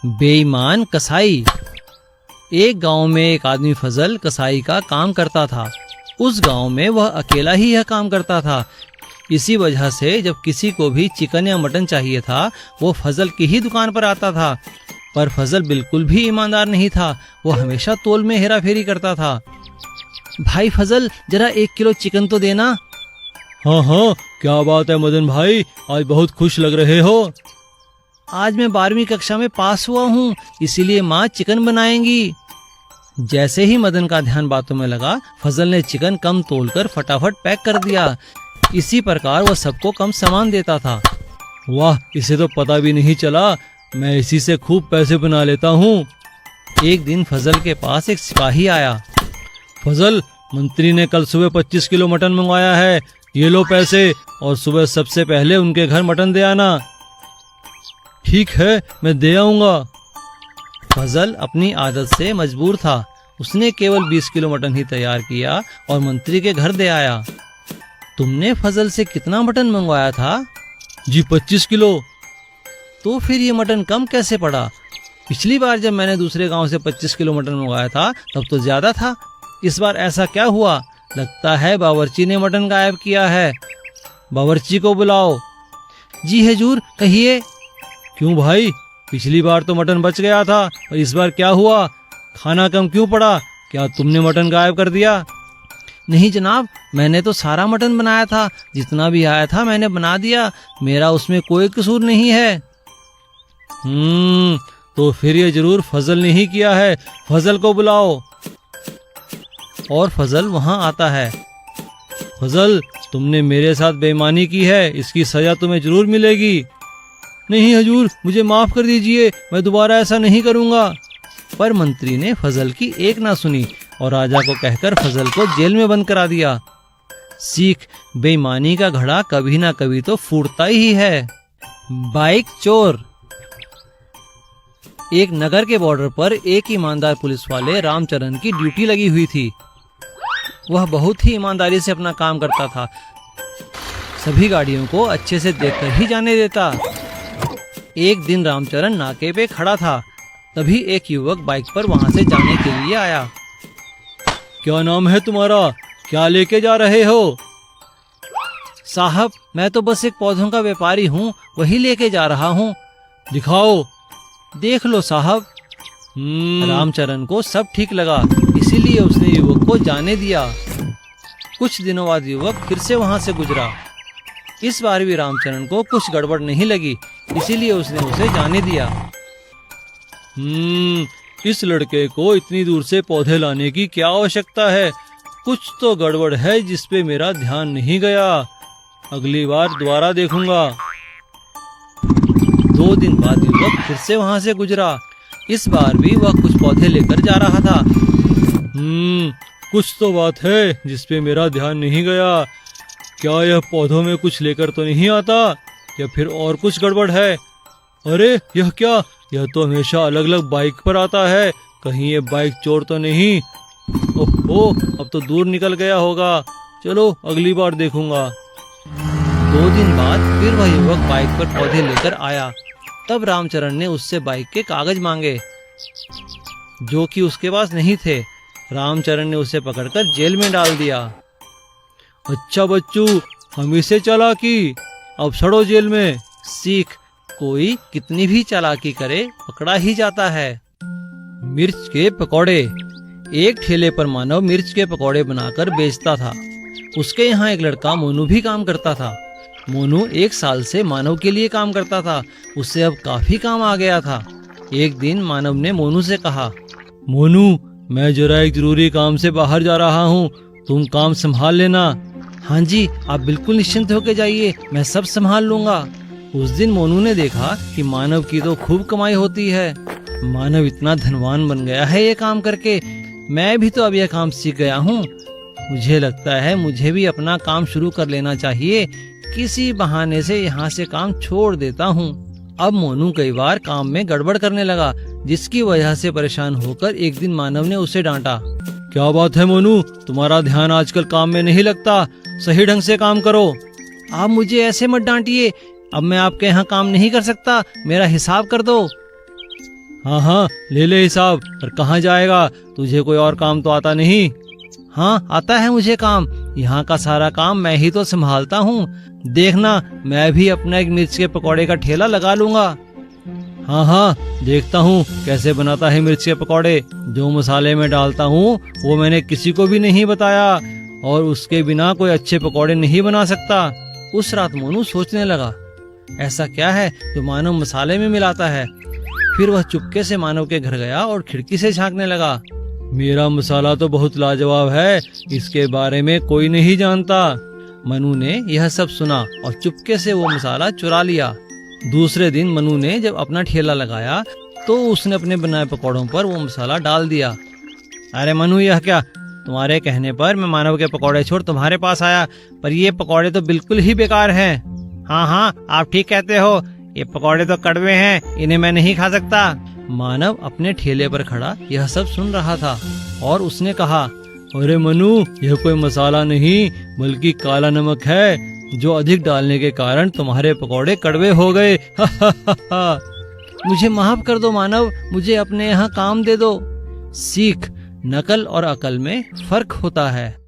बेईमान कसाई। एक गांव में एक आदमी फजल कसाई का काम करता था। उस गांव में वह अकेला ही यह काम करता था। इसी वजह से जब किसी को भी चिकन या मटन चाहिए था वो फजल की ही दुकान पर आता था। पर फजल बिल्कुल भी ईमानदार नहीं था। वो हमेशा तोल में हेरा फेरी करता था। भाई फजल, जरा 1 किलो चिकन तो देना। हाँ हाँ, क्या बात है मदन भाई, आज बहुत खुश लग रहे हो। आज मैं 12वीं कक्षा में पास हुआ हूँ, इसीलिए माँ चिकन बनाएंगी। जैसे ही मदन का ध्यान बातों में लगा, फजल ने चिकन कम तोलकर फटाफट पैक कर दिया। इसी प्रकार वह सबको कम सामान देता था। वाह, इसे तो पता भी नहीं चला, मैं इसी से खूब पैसे बना लेता हूँ। एक दिन फजल के पास एक सिपाही आया। फजल, मंत्री ने कल सुबह 25 किलो मटन मंगवाया है, ये लो पैसे, और सुबह सबसे पहले उनके घर मटन दे आना। ठीक है, मैं दे आऊंगा। फजल अपनी आदत से मजबूर था। उसने केवल 20 किलो मटन ही तैयार किया और मंत्री के घर दे आया। तुमने फजल से कितना मटन मंगवाया था? जी 25 किलो। तो फिर ये मटन कम कैसे पड़ा? पिछली बार जब मैंने दूसरे गांव से 25 किलो मटन मंगवाया था तब तो ज्यादा था। इस बार ऐसा क्या हुआ? लगता है बावर्ची ने मटन गायब किया है। बावर्ची को बुलाओ। जी हुजूर, कहिए। क्यों भाई, पिछली बार तो मटन बच गया था और इस बार क्या हुआ? खाना कम क्यों पड़ा? क्या तुमने मटन गायब कर दिया? नहीं जनाब, मैंने तो सारा मटन बनाया था। जितना भी आया था मैंने बना दिया। मेरा उसमें कोई कसूर नहीं है। तो फिर ये जरूर फजल ने ही किया है। फजल को बुलाओ। और फजल वहां आता है। फजल, तुमने मेरे साथ बेईमानी की है, इसकी सजा तुम्हें जरूर मिलेगी। नहीं हुजूर, मुझे माफ कर दीजिए, मैं दोबारा ऐसा नहीं करूंगा। पर मंत्री ने फजल की एक ना सुनी और राजा को कहकर फजल को जेल में बंद करा दिया। सीख, बेईमानी का घड़ा कभी ना कभी तो फूटता ही है। बाइक चोर। एक नगर के बॉर्डर पर एक ईमानदार पुलिस वाले रामचरण की ड्यूटी लगी हुई थी। वह बहुत ही ईमानदारी से अपना काम करता था। सभी गाड़ियों को अच्छे से देखकर ही जाने देता। एक दिन रामचरण नाके पे खड़ा था। तभी एक युवक बाइक पर वहां से जाने के लिए आया। क्या नाम है तुम्हारा? क्या लेके जा रहे हो? साहब, मैं तो बस एक पौधों का व्यापारी हूँ, वही लेके जा रहा हूँ। दिखाओ। देख लो साहब। रामचरण को सब ठीक लगा, इसीलिए उसने युवक को जाने दिया। कुछ दिनों बाद युवक फिर से वहां से गुजरा। इस बार भी रामचरण को कुछ गड़बड़ नहीं लगी, इसीलिए उसने उसे जाने दिया। इस लड़के को इतनी दूर से पौधे लाने की क्या आवश्यकता है? कुछ तो गड़बड़ है जिस पे मेरा ध्यान नहीं गया। अगली बार दोबारा देखूंगा। 2 दिन बाद युवक फिर से वहां से गुजरा। इस बार भी वह कुछ पौधे लेकर जा रहा था। कुछ तो बात है जिस पे मेरा ध्यान नहीं गया। क्या यह पौधों में कुछ लेकर तो नहीं आता, या फिर और कुछ गड़बड़ है? अरे यह क्या, यह तो हमेशा अलग अलग बाइक पर आता है। कहीं ये बाइक चोर तो नहीं? ओहो, अब तो दूर निकल गया होगा। चलो अगली बार देखूंगा। 2 दिन बाद फिर वह युवक बाइक पर पौधे लेकर आया। तब रामचरण ने उससे बाइक के कागज मांगे, जो कि उसके पास नहीं थे। रामचरण ने उसे पकड़कर जेल में डाल दिया। अच्छा बच्चू, हम इसे चालाकी, अब सड़ो जेल में। सीख, कोई कितनी भी चालाकी करे पकड़ा ही जाता है। मिर्च के पकौड़े। एक ठेले पर मानव मिर्च के पकौड़े बनाकर बेचता था। उसके यहाँ एक लड़का मोनू भी काम करता था। मोनू 1 साल से मानव के लिए काम करता था। उससे अब काफी काम आ गया था। एक दिन मानव ने मोनू से कहा, मोनू, मैं जरा एक जरूरी काम से बाहर जा रहा हूँ, तुम काम संभाल लेना। हाँ जी, आप बिल्कुल निश्चिंत होकर जाइए, मैं सब संभाल लूंगा। उस दिन मोनू ने देखा कि मानव की तो खूब कमाई होती है। मानव इतना धनवान बन गया है ये काम करके। मैं भी तो अब यह काम सीख गया हूँ। मुझे लगता है मुझे भी अपना काम शुरू कर लेना चाहिए। किसी बहाने से यहाँ से काम छोड़ देता हूँ। अब मोनू कई बार काम में गड़बड़ करने लगा, जिसकी वजह से परेशान होकर एक दिन मानव ने उसे डांटा। क्या बात है मोनू, तुम्हारा ध्यान आजकल काम में नहीं लगता, सही ढंग से काम करो। आप मुझे ऐसे मत डांटिए, अब मैं आपके यहाँ काम नहीं कर सकता, मेरा हिसाब कर दो। हाँ हाँ, ले ले हिसाब। और कहाँ जाएगा? तुझे कोई और काम तो आता नहीं? हाँ, आता है मुझे काम। यहाँ का सारा काम मैं ही तो संभालता हूँ। देखना, मैं भी अपना एक मिर्च के पकौड़े का ठेला लगा लूंगा। हाँ हाँ, देखता हूँ कैसे बनाता है मिर्च के पकौड़े। जो मसाले में डालता हूँ वो मैंने किसी को भी नहीं बताया, और उसके बिना कोई अच्छे पकौड़े नहीं बना सकता। उस रात मोनू सोचने लगा, ऐसा क्या है जो मानव मसाले में मिलाता है। फिर वह चुपके से मानव के घर गया और खिड़की से झांकने लगा। मेरा मसाला तो बहुत लाजवाब है, इसके बारे में कोई नहीं जानता। मनु ने यह सब सुना और चुपके से वो मसाला चुरा लिया। दूसरे दिन मनु ने जब अपना ठेला लगाया तो उसने अपने बनाए पकौड़ों पर वो मसाला डाल दिया। अरे मनु, यह क्या? तुम्हारे कहने पर मैं मानव के पकौड़े छोड़ तुम्हारे पास आया, पर ये पकौड़े तो बिल्कुल ही बेकार हैं। हाँ हाँ, आप ठीक कहते हो, ये पकौड़े तो कड़वे हैं, इन्हें मैं नहीं खा सकता। मानव अपने ठेले पर खड़ा यह सब सुन रहा था और उसने कहा, अरे मनु, यह कोई मसाला नहीं बल्कि काला नमक है, जो अधिक डालने के कारण तुम्हारे पकौड़े कड़वे हो गए। मुझे माफ कर दो मानव, मुझे अपने यहाँ काम दे दो। सीख, नकल और अकल में फर्क होता है।